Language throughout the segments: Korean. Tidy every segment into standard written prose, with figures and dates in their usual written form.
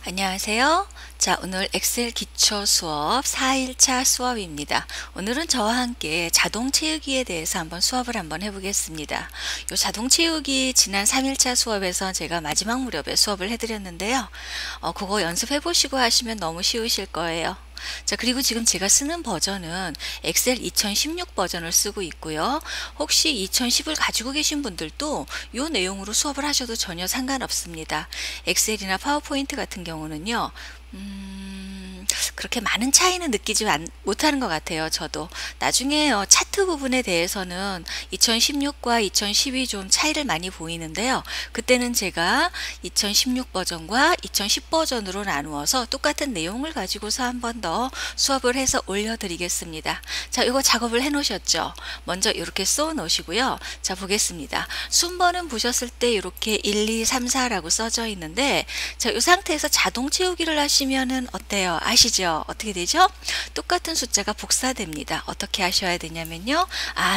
안녕하세요. 자, 오늘 엑셀 기초 수업 4일차 수업입니다. 오늘은 저와 함께 자동 채우기에 대해서 수업을 해보겠습니다. 이 자동 채우기 지난 3일차 수업에서 제가 마지막 무렵에 수업을 해드렸는데요. 그거 연습해 보시고 하시면 너무 쉬우실 거예요. 자, 그리고 지금 제가 쓰는 버전은 엑셀 2016 버전을 쓰고 있고요. 혹시 2010을 가지고 계신 분들도 이 내용으로 수업을 하셔도 전혀 상관없습니다. 엑셀이나 파워포인트 같은 경우는요. 그렇게 많은 차이는 느끼지 못하는 것 같아요. 저도 나중에 차트 부분에 대해서는 2016과 2010이 좀 차이를 많이 보이는데요. 그때는 제가 2016 버전과 2010 버전으로 나누어서 똑같은 내용을 가지고서 한 번 더 수업을 해서 올려드리겠습니다. 자, 이거 작업을 해 놓으셨죠? 먼저 이렇게 써 놓으시고요. 자, 보겠습니다. 순번은 보셨을 때 이렇게 1, 2, 3, 4라고 써져 있는데, 자, 이 상태에서 자동 채우기를 하시면은 어때요? 아시죠? 어떻게 되죠? 똑같은 숫자가 복사됩니다. 어떻게 하셔야 되냐면요.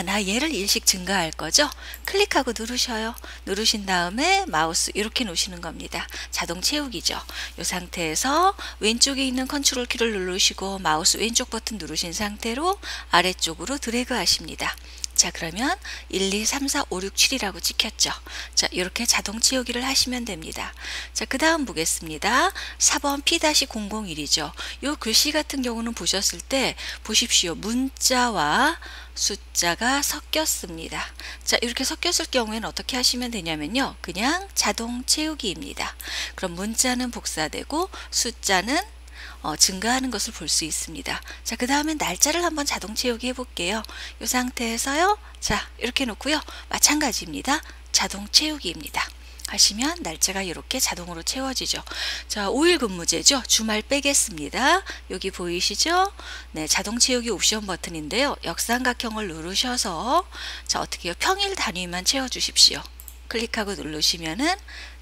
나 얘를 1씩 증가할 거죠? 클릭하고 누르셔요. 누르신 다음에 마우스 이렇게 놓으시는 겁니다. 자동 채우기죠. 이 상태에서 왼쪽에 있는 컨트롤 키를 누르시고 마우스 왼쪽 버튼 누르신 상태로 아래쪽으로 드래그 하십니다. 자, 그러면 1, 2, 3, 4, 5, 6, 7이라고 찍혔죠. 자, 이렇게 자동 채우기를 하시면 됩니다. 자, 그 다음 보겠습니다. 4번 P-001이죠. 요 글씨 같은 경우는 보셨을 때 보십시오. 문자와 숫자가 섞였습니다. 자, 이렇게 섞였을 경우에는 어떻게 하시면 되냐면요. 그냥 자동 채우기입니다. 그럼 문자는 복사되고 숫자는 증가하는 것을 볼 수 있습니다. 자, 그 다음에 날짜를 한번 자동 채우기 해볼게요. 이 상태에서요. 자, 이렇게 놓고요. 마찬가지입니다. 자동 채우기입니다. 하시면 날짜가 이렇게 자동으로 채워지죠. 자, 5일 근무제죠. 주말 빼겠습니다. 여기 보이시죠? 네, 자동 채우기 옵션 버튼인데요. 역삼각형을 누르셔서 자, 어떻게 해요? 평일 단위만 채워주십시오. 클릭하고 누르시면은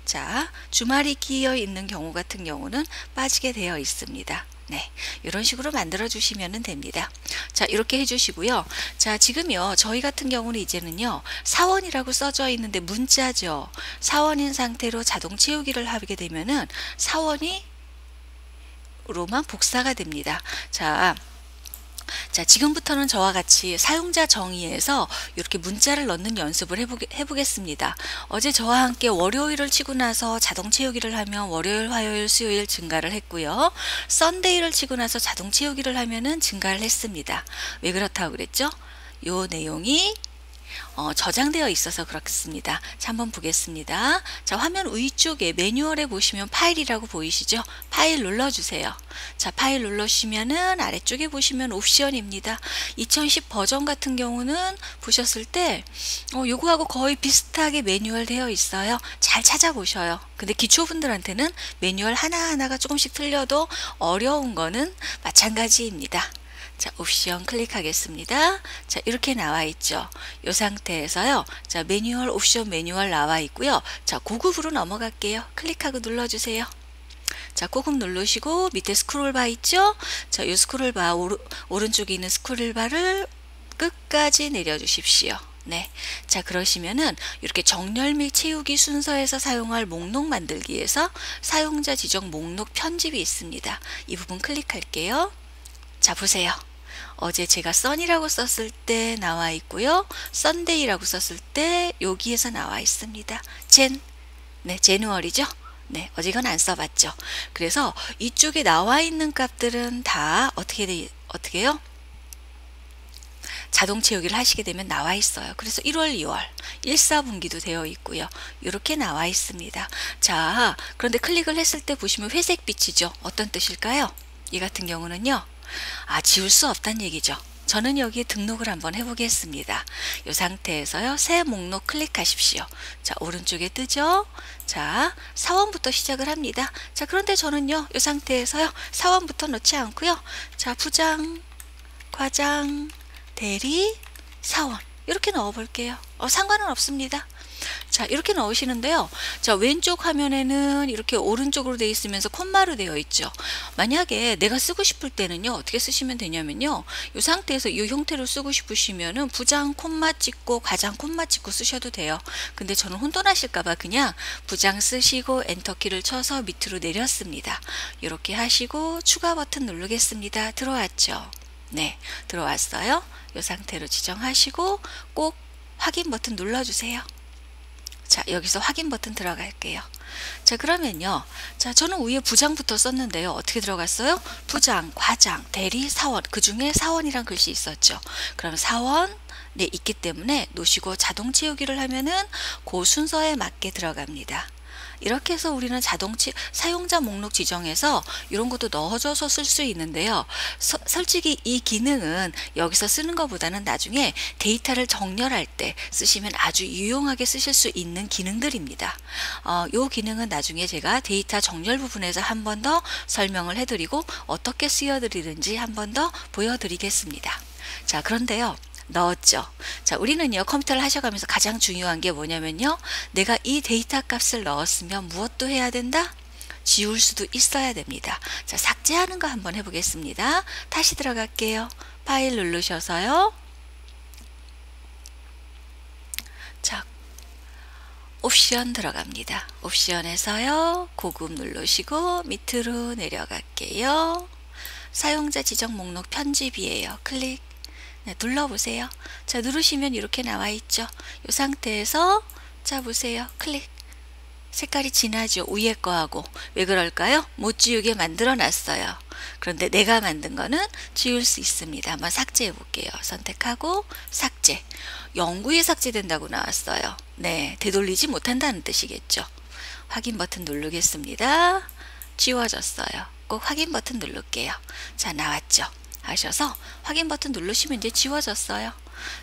자, 주말이 끼어 있는 경우 같은 경우는 빠지게 되어 있습니다. 네, 이런 식으로 만들어 주시면 됩니다. 자, 이렇게 해주시고요. 자, 지금요, 저희 같은 경우는 이제는요, 사원이라고 써져 있는데 문자죠. 사원인 상태로 자동 채우기를 하게 되면은 사원이 로만 복사가 됩니다. 자, 지금부터는 저와 같이 사용자 정의에서 이렇게 문자를 넣는 연습을 해보겠습니다. 어제 저와 함께 월요일을 치고 나서 자동 채우기를 하면 월요일, 화요일, 수요일 증가를 했고요. 썬데이를 치고 나서 자동 채우기를 하면은 증가를 했습니다. 왜 그렇다고 그랬죠? 요 내용이 저장되어 있어서 그렇습니다. 자, 한번 보겠습니다. 자, 화면 위쪽에 매뉴얼에 보시면 파일이라고 보이시죠? 파일 눌러주세요. 자, 파일 누르시면은 아래쪽에 보시면 옵션입니다. 2010 버전 같은 경우는 보셨을 때 요거하고 거의 비슷하게 매뉴얼 되어 있어요. 잘 찾아보셔요. 근데 기초분들한테는 매뉴얼 하나하나가 조금씩 틀려도 어려운 거는 마찬가지입니다. 자, 옵션 클릭하겠습니다. 자, 이렇게 나와 있죠. 이 상태에서요. 자, 매뉴얼, 옵션 매뉴얼 나와 있고요. 자, 고급으로 넘어갈게요. 클릭하고 눌러주세요. 자, 고급 누르시고 밑에 스크롤바 있죠? 자, 이 스크롤바 오른쪽에 있는 스크롤바를 끝까지 내려주십시오. 네. 자, 그러시면은 이렇게 정렬 및 채우기 순서에서 사용할 목록 만들기에서 사용자 지정 목록 편집이 있습니다. 이 부분 클릭할게요. 자, 보세요. 어제 제가 써니라고 썼을 때 나와 있고요. 썬데이라고 썼을 때 여기에서 나와 있습니다. 네, 제누얼이죠. 네, 어제 이건 안 써봤죠. 그래서 이쪽에 나와 있는 값들은 다 어떻게 해요? 자동 채우기를 하시게 되면 나와 있어요. 그래서 1월, 2월, 1, 4분기도 되어 있고요. 이렇게 나와 있습니다. 자, 그런데 클릭을 했을 때 보시면 회색 빛이죠. 어떤 뜻일까요? 이 같은 경우는요. 지울 수 없다는 얘기죠. 저는 여기에 등록을 한번 해보겠습니다. 이 상태에서요. 새 목록 클릭하십시오. 자, 오른쪽에 뜨죠? 자, 사원부터 시작을 합니다. 자, 그런데 저는요. 이 상태에서요. 사원부터 넣지 않고요. 자, 부장, 과장, 대리, 사원 이렇게 넣어 볼게요. 상관은 없습니다. 자, 이렇게 넣으시는데요. 자, 왼쪽 화면에는 이렇게 오른쪽으로 되어 있으면서 콤마로 되어 있죠. 만약에 내가 쓰고 싶을 때는요, 어떻게 쓰시면 되냐면요, 이 상태에서 이 형태로 쓰고 싶으시면은 부장 콤마 찍고 가장 콤마 찍고 쓰셔도 돼요. 근데 저는 혼돈하실까봐 그냥 부장 쓰시고 엔터키를 쳐서 밑으로 내렸습니다. 이렇게 하시고 추가 버튼 누르겠습니다. 들어왔죠? 네, 들어왔어요. 이 상태로 지정하시고 꼭 확인 버튼 눌러주세요. 자, 여기서 확인 버튼 들어갈게요. 자, 그러면요. 자, 저는 위에 부장부터 썼는데요. 어떻게 들어갔어요? 부장, 과장, 대리, 사원. 그 중에 사원이란 글씨 있었죠. 그럼 사원, 네, 있기 때문에 놓으시고 자동 채우기를 하면은 그 순서에 맞게 들어갑니다. 이렇게 해서 우리는 사용자 목록 지정해서 이런 것도 넣어줘서 쓸 수 있는데요. 솔직히 이 기능은 여기서 쓰는 것보다는 나중에 데이터를 정렬할 때 쓰시면 아주 유용하게 쓰실 수 있는 기능들입니다. 이 기능은 나중에 제가 데이터 정렬 부분에서 한 번 더 설명을 해드리고 어떻게 쓰여드리는지 한 번 더 보여드리겠습니다. 자, 그런데요. 넣었죠. 자, 우리는요, 컴퓨터를 하셔가면서 가장 중요한 게 뭐냐면요, 내가 이 데이터 값을 넣었으면 무엇도 해야 된다? 지울 수도 있어야 됩니다. 자, 삭제하는 거 한번 해보겠습니다. 다시 들어갈게요. 파일 누르셔서요. 자, 옵션 들어갑니다. 옵션에서요, 고급 누르시고 밑으로 내려갈게요. 사용자 지정 목록 편집이에요. 클릭. 네, 눌러보세요. 자, 누르시면 이렇게 나와 있죠. 이 상태에서 자, 보세요. 클릭. 색깔이 진하죠. 위에 거하고. 왜 그럴까요? 못 지우게 만들어 놨어요. 그런데 내가 만든 거는 지울 수 있습니다. 한번 삭제해 볼게요. 선택하고 삭제. 영구히 삭제된다고 나왔어요. 네, 되돌리지 못한다는 뜻이겠죠. 확인 버튼 누르겠습니다. 지워졌어요. 꼭 확인 버튼 누를게요. 자, 나왔죠. 하셔서 확인 버튼 누르시면 이제 지워졌어요.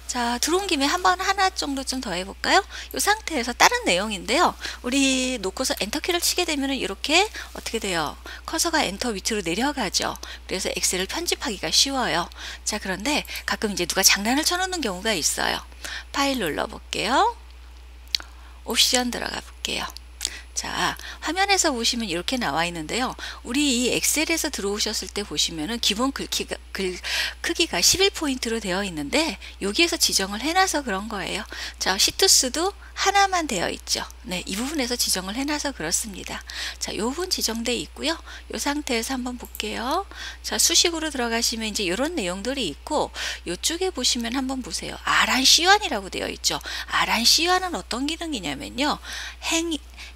자, 들어온 김에 한번 하나 정도 좀 더 해볼까요? 이 상태에서 다른 내용인데요. 우리 놓고서 엔터키를 치게 되면 이렇게 어떻게 돼요? 커서가 엔터 밑으로 내려가죠. 그래서 엑셀을 편집하기가 쉬워요. 자, 그런데 가끔 이제 누가 장난을 쳐놓는 경우가 있어요. 파일 눌러볼게요. 옵션 들어가 볼게요. 자, 화면에서 보시면 이렇게 나와 있는데요. 우리 이 엑셀에서 들어오셨을 때 보시면은 기본 글 크기가 11포인트로 되어 있는데 여기에서 지정을 해놔서 그런 거예요. 자, 시트수도 하나만 되어 있죠. 네, 이 부분에서 지정을 해놔서 그렇습니다. 자, 요 부분 지정돼 있고요. 요 상태에서 한번 볼게요. 자, 수식으로 들어가시면 이제 이런 내용들이 있고, 요쪽에 보시면 한번 보세요. 아란 C1이라고 되어 있죠. 아란 C1은 어떤 기능이냐면요.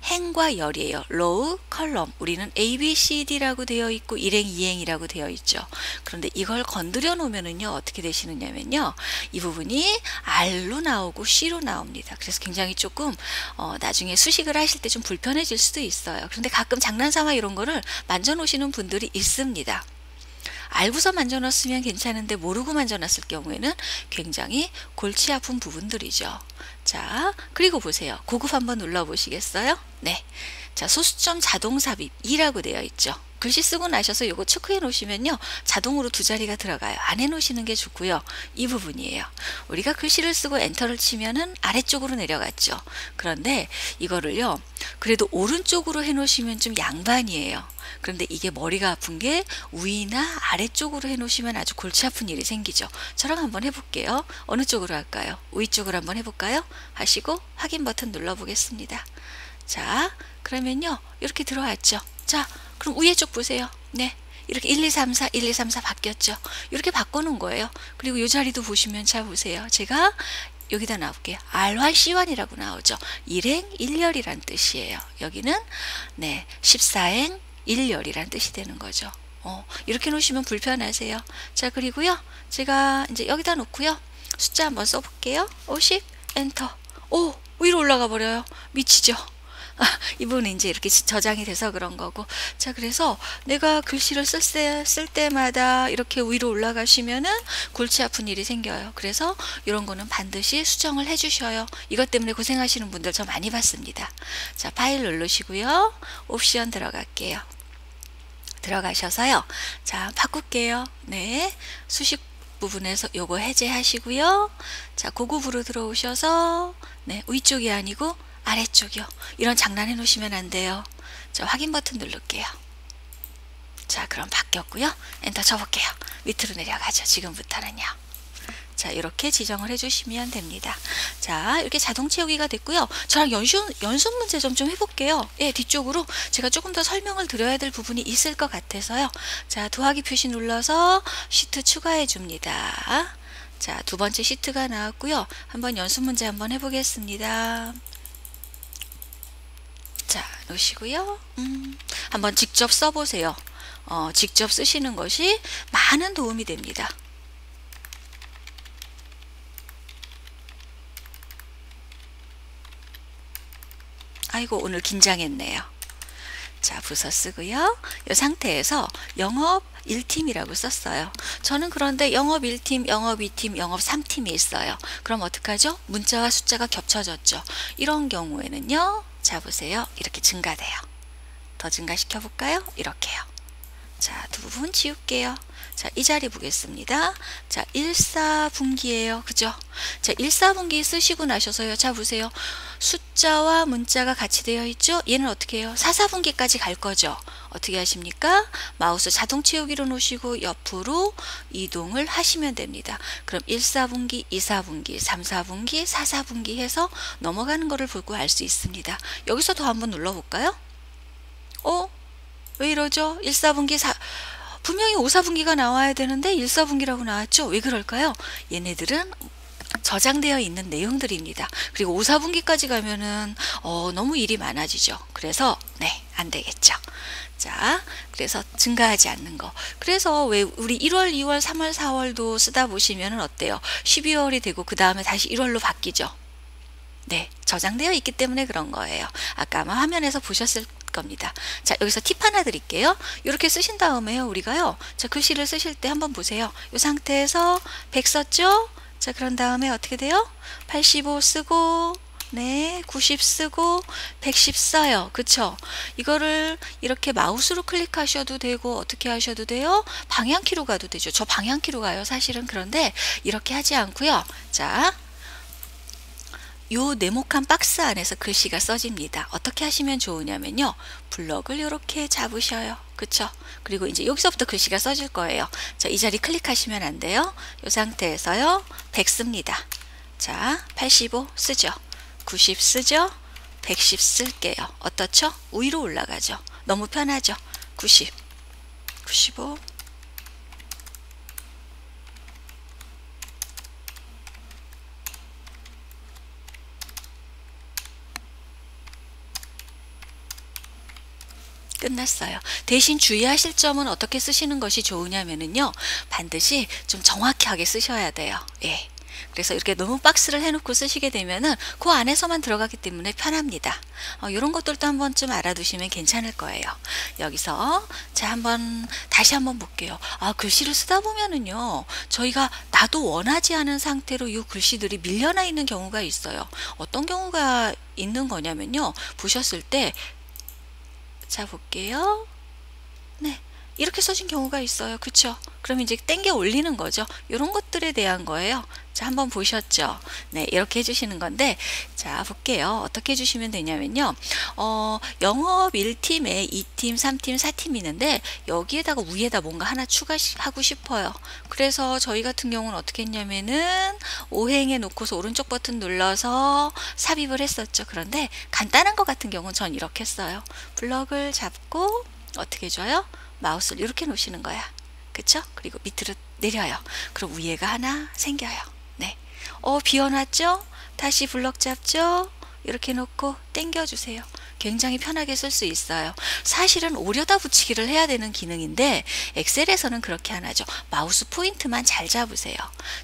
행과 열이에요. 로우, 컬럼. 우리는 A, B, C, D라고 되어 있고 1행, 2행이라고 되어 있죠. 그런데 이걸 건드려 놓으면은요, 어떻게 되시느냐면요, 이 부분이 R로 나오고 C로 나옵니다. 그래서 굉장히 조금 나중에 수식을 하실 때 좀 불편해질 수도 있어요. 그런데 가끔 장난삼아 이런 거를 만져 놓으시는 분들이 있습니다. 알고서 만져놨으면 괜찮은데 모르고 만져놨을 경우에는 굉장히 골치 아픈 부분들이죠. 자, 그리고 보세요. 고급 한번 눌러보시겠어요? 네. 자, 소수점 자동 삽입 2라고 되어 있죠. 글씨 쓰고 나셔서 이거 체크해 놓으시면요, 자동으로 두 자리가 들어가요. 안 해 놓으시는 게 좋고요. 이 부분이에요. 우리가 글씨를 쓰고 엔터를 치면은 아래쪽으로 내려갔죠. 그런데 이거를요, 그래도 오른쪽으로 해 놓으시면 좀 양반이에요. 그런데 이게 머리가 아픈 게 위나 아래쪽으로 해 놓으시면 아주 골치 아픈 일이 생기죠. 저랑 한번 해볼게요. 어느 쪽으로 할까요? 위 쪽으로 한번 해볼까요? 하시고 확인 버튼 눌러 보겠습니다. 자, 그러면요, 이렇게 들어왔죠. 자, 그럼 위에 쪽 보세요. 네, 이렇게 1, 2, 3, 4, 1, 2, 3, 4 바뀌었죠. 이렇게 바꿔놓은 거예요. 그리고 이 자리도 보시면 자 보세요. 제가 여기다 나올게요. R1C1이라고 나오죠. 1행 1열이란 뜻이에요. 여기는 네, 14행 1열이란 뜻이 되는 거죠. 이렇게 놓으시면 불편하세요. 자, 그리고요, 제가 이제 여기다 놓고요, 숫자 한번 써볼게요. 50 엔터. 오, 위로 올라가 버려요. 미치죠. 이 부분은 이제 이렇게 저장이 돼서 그런 거고. 자, 그래서 내가 글씨를 쓸 때마다 이렇게 위로 올라가시면은 골치 아픈 일이 생겨요. 그래서 이런 거는 반드시 수정을 해 주셔요. 이것 때문에 고생하시는 분들 저 많이 봤습니다. 자, 파일 누르시고요, 옵션 들어갈게요. 들어가셔서요, 자, 바꿀게요. 네, 수식 부분에서 요거 해제하시고요. 자, 고급으로 들어오셔서 네, 위쪽이 아니고 아래쪽이요. 이런 장난 해 놓으시면 안 돼요. 자, 확인 버튼 누를게요. 자, 그럼 바뀌었고요. 엔터 쳐볼게요. 밑으로 내려가죠. 지금부터는요. 자, 이렇게 지정을 해주시면 됩니다. 자, 이렇게 자동 채우기가 됐고요. 저랑 연습 문제 좀 해볼게요. 예, 뒤쪽으로 제가 조금 더 설명을 드려야 될 부분이 있을 것 같아서요. 자, 더하기 표시 눌러서 시트 추가해 줍니다. 자, 두 번째 시트가 나왔고요. 한번 연습 문제 한번 해보겠습니다. 자, 놓으시고요. 한번 직접 써보세요. 직접 쓰시는 것이 많은 도움이 됩니다. 아이고, 오늘 긴장했네요. 자, 부서 쓰고요. 이 상태에서 영업 1팀이라고 썼어요. 저는 그런데 영업 1팀, 영업 2팀, 영업 3팀이 있어요. 그럼 어떡하죠? 문자와 숫자가 겹쳐졌죠. 이런 경우에는요. 자, 보세요. 이렇게 증가돼요. 더 증가시켜 볼까요? 이렇게요. 자, 두 부분 지울게요. 자, 이 자리 보겠습니다. 자, 1사분기예요. 그죠? 자, 1사분기 쓰시고 나셔서요. 자, 보세요. 숫자와 문자가 같이 되어 있죠? 얘는 어떻게 해요? 4사분기까지 갈 거죠? 어떻게 하십니까? 마우스 자동 채우기로 놓으시고 옆으로 이동을 하시면 됩니다. 그럼 1사분기, 2사분기, 3사분기, 4사분기 해서 넘어가는 거를 보고 알 수 있습니다. 여기서 더 한번 눌러볼까요? 왜 이러죠? 1사분기, 분명히 5사분기가 나와야 되는데 1사분기라고 나왔죠? 왜 그럴까요? 얘네들은 저장되어 있는 내용들입니다. 그리고 5사분기까지 가면은 너무 일이 많아지죠. 그래서 네, 안 되겠죠. 자, 그래서 증가하지 않는 거. 그래서 왜 우리 1월, 2월, 3월, 4월도 쓰다 보시면은 어때요? 12월이 되고 그 다음에 다시 1월로 바뀌죠. 네, 저장되어 있기 때문에 그런 거예요. 아까 아마 화면에서 보셨을 겁니다. 자, 여기서 팁 하나 드릴게요. 이렇게 쓰신 다음에요, 우리가요. 자, 글씨를 쓰실 때 한번 보세요. 이 상태에서 100 썼죠? 자, 그런 다음에 어떻게 돼요? 85 쓰고, 네, 90 쓰고, 110 써요. 그쵸? 이거를 이렇게 마우스로 클릭하셔도 되고, 어떻게 하셔도 돼요? 방향키로 가도 되죠. 저 방향키로 가요, 사실은. 그런데 이렇게 하지 않고요. 자, 요 네모칸 박스 안에서 글씨가 써집니다. 어떻게 하시면 좋으냐면요. 블럭을 이렇게 잡으셔요. 그쵸? 그리고 이제 여기서부터 글씨가 써질 거예요. 자, 이 자리 클릭하시면 안 돼요. 이 상태에서요. 100 씁니다. 자, 85 쓰죠. 90 쓰죠. 110 쓸게요. 어떻죠? 위로 올라가죠. 너무 편하죠? 90, 95, 끝났어요. 대신 주의하실 점은 어떻게 쓰시는 것이 좋으냐면요. 반드시 좀 정확하게 쓰셔야 돼요. 예. 그래서 이렇게 너무 박스를 해놓고 쓰시게 되면은 그 안에서만 들어가기 때문에 편합니다. 이런 것들도 한 번쯤 알아두시면 괜찮을 거예요. 여기서 자, 다시 한번 볼게요. 글씨를 쓰다 보면은요. 저희가 나도 원하지 않은 상태로 이 글씨들이 밀려나 있는 경우가 있어요. 어떤 경우가 있는 거냐면요. 보셨을 때 자, 볼게요. 네, 이렇게 써진 경우가 있어요. 그쵸? 그럼 이제 땡겨 올리는 거죠. 이런 것들에 대한 거예요. 자, 한번 보셨죠? 네, 이렇게 해주시는 건데, 자, 볼게요. 어떻게 해주시면 되냐면요. 영업 1팀에 2팀, 3팀, 4팀이 있는데, 여기에다가 위에다 뭔가 하나 추가하고 싶어요. 그래서 저희 같은 경우는 어떻게 했냐면은, 오행에 놓고서 오른쪽 버튼 눌러서 삽입을 했었죠. 그런데 간단한 것 같은 경우는 전 이렇게 했어요. 블럭을 잡고, 어떻게 해줘요? 마우스를 이렇게 놓으시는 거야. 그쵸? 그리고 밑으로 내려요. 그럼 위에가 하나 생겨요. 네. 비워놨죠? 다시 블럭 잡죠? 이렇게 놓고 당겨주세요. 굉장히 편하게 쓸 수 있어요. 사실은 오려다 붙이기를 해야 되는 기능인데 엑셀에서는 그렇게 안 하죠. 마우스 포인트만 잘 잡으세요.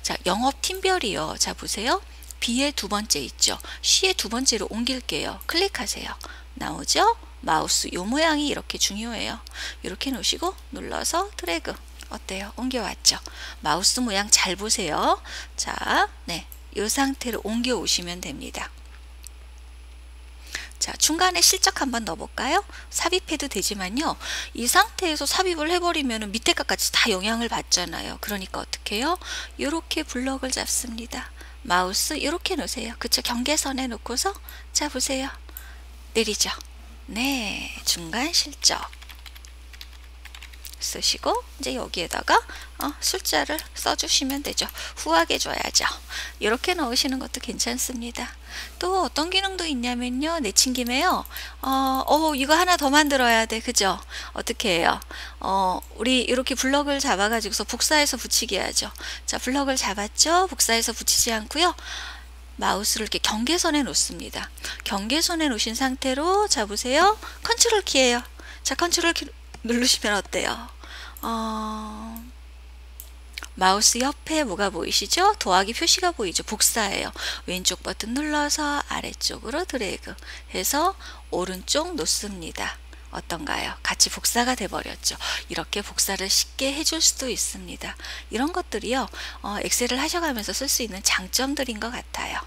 자, 영업 팀별이요. 자, 보세요. B의 두 번째 있죠? C의 두 번째로 옮길게요. 클릭하세요. 나오죠? 마우스 요 모양이 이렇게 중요해요. 이렇게 놓으시고 눌러서 드래그. 어때요? 옮겨왔죠? 마우스 모양 잘 보세요. 자, 네, 이 상태로 옮겨 오시면 됩니다. 자, 중간에 실적 한번 넣어볼까요? 삽입해도 되지만요. 이 상태에서 삽입을 해버리면 밑에 것까지 다 영향을 받잖아요. 그러니까 어떻게 해요? 이렇게 블럭을 잡습니다. 마우스 이렇게 놓으세요. 그쵸? 경계선에 놓고서 자 보세요. 내리죠. 네, 중간 실적 쓰시고 이제 여기에다가 숫자를 써주시면 되죠. 후하게 줘야죠. 이렇게 넣으시는 것도 괜찮습니다. 또 어떤 기능도 있냐면요. 내친김에요. 이거 하나 더 만들어야 돼. 그죠? 어떻게 해요? 우리 이렇게 블럭을 잡아가지고서 복사해서 붙이게 하죠. 자, 블럭을 잡았죠? 복사해서 붙이지 않고요. 마우스를 이렇게 경계선에 놓습니다. 경계선에 놓으신 상태로 잡으세요. 컨트롤 키예요. 자, 컨트롤 키 누르시면 어때요? 마우스 옆에 뭐가 보이시죠? 더하기 표시가 보이죠? 복사예요. 왼쪽 버튼 눌러서 아래쪽으로 드래그 해서 오른쪽 놓습니다. 어떤가요? 같이 복사가 돼 버렸죠. 이렇게 복사를 쉽게 해줄 수도 있습니다. 이런 것들이요, 엑셀을 하셔가면서 쓸 수 있는 장점들인 것 같아요.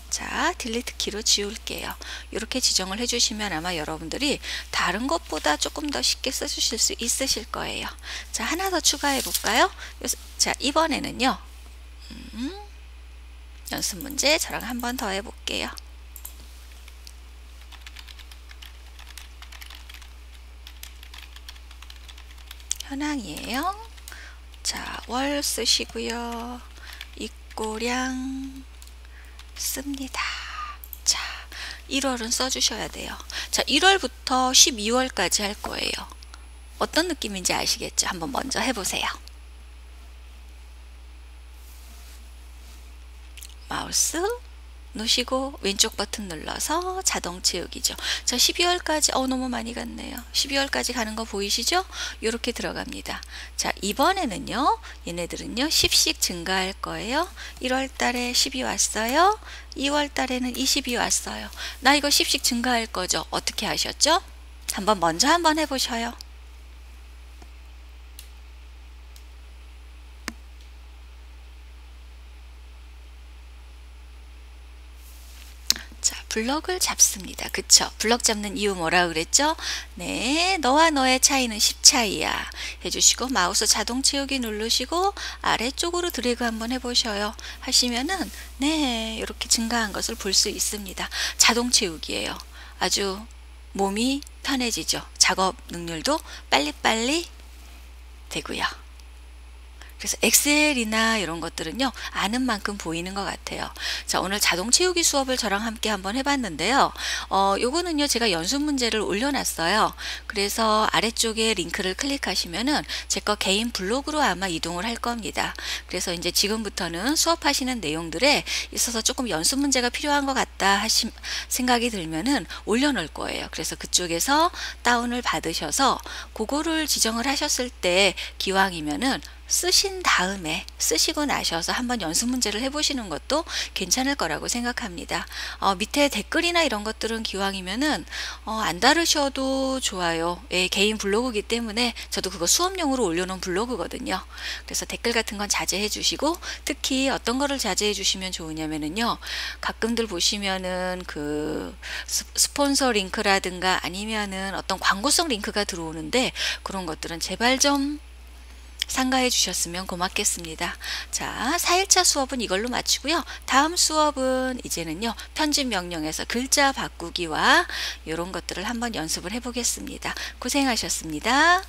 자, 딜리트 키로 지울게요. 이렇게 지정을 해주시면 아마 여러분들이 다른 것보다 조금 더 쉽게 써주실 수 있으실 거예요. 자, 하나 더 추가해 볼까요? 자, 이번에는요, 연습 문제 저랑 한 번 더 해볼게요. 현황이에요. 자, 월 쓰시고요. 입고량 씁니다. 자, 1월은 써주셔야 돼요. 자, 1월부터 12월까지 할 거예요. 어떤 느낌인지 아시겠죠? 한번 먼저 해보세요. 마우스 놓으시고 왼쪽 버튼 눌러서 자동 채우기죠. 자, 12월까지 너무 많이 갔네요. 12월까지 가는 거 보이시죠? 이렇게 들어갑니다. 자, 이번에는요, 얘네들은요 10씩 증가할 거예요. 1월 달에 10이 왔어요. 2월 달에는 20이 왔어요. 나 이거 10씩 증가할 거죠? 어떻게 하셨죠? 먼저 한번 해보셔요. 블럭을 잡습니다. 그쵸? 블럭 잡는 이유 뭐라 그랬죠? 네, 너와 너의 차이는 10 차이야 해주시고 마우스 자동 채우기 누르시고 아래쪽으로 드래그 한번 해보셔요. 하시면은 네, 이렇게 증가한 것을 볼 수 있습니다. 자동 채우기예요. 아주 몸이 편해지죠. 작업 능률도 빨리빨리 되고요. 그래서 엑셀이나 이런 것들은요, 아는 만큼 보이는 것 같아요. 자, 오늘 자동 채우기 수업을 저랑 함께 한번 해봤는데요. 요거는요, 제가 연습 문제를 올려놨어요. 그래서 아래쪽에 링크를 클릭하시면은 제 거 개인 블로그로 아마 이동을 할 겁니다. 그래서 이제 지금부터는 수업하시는 내용들에 있어서 조금 연습 문제가 필요한 것 같다 생각이 들면은 올려놓을 거예요. 그래서 그쪽에서 다운을 받으셔서 그거를 지정을 하셨을 때 기왕이면은 쓰신 다음에 쓰시고 나셔서 한번 연습 문제를 해보시는 것도 괜찮을 거라고 생각합니다. 밑에 댓글이나 이런 것들은 기왕이면은 안 다루셔도 좋아요. 예, 개인 블로그이기 때문에 저도 그거 수업용으로 올려놓은 블로그거든요. 그래서 댓글 같은 건 자제해 주시고, 특히 어떤 거를 자제해 주시면 좋으냐면은요, 가끔들 보시면은 그 스폰서 링크라든가 아니면은 어떤 광고성 링크가 들어오는데 그런 것들은 제발 좀 상가해 주셨으면 고맙겠습니다. 자, 4일차 수업은 이걸로 마치고요. 다음 수업은 이제는요, 편집 명령에서 글자 바꾸기와 이런 것들을 한번 연습을 해보겠습니다. 고생하셨습니다.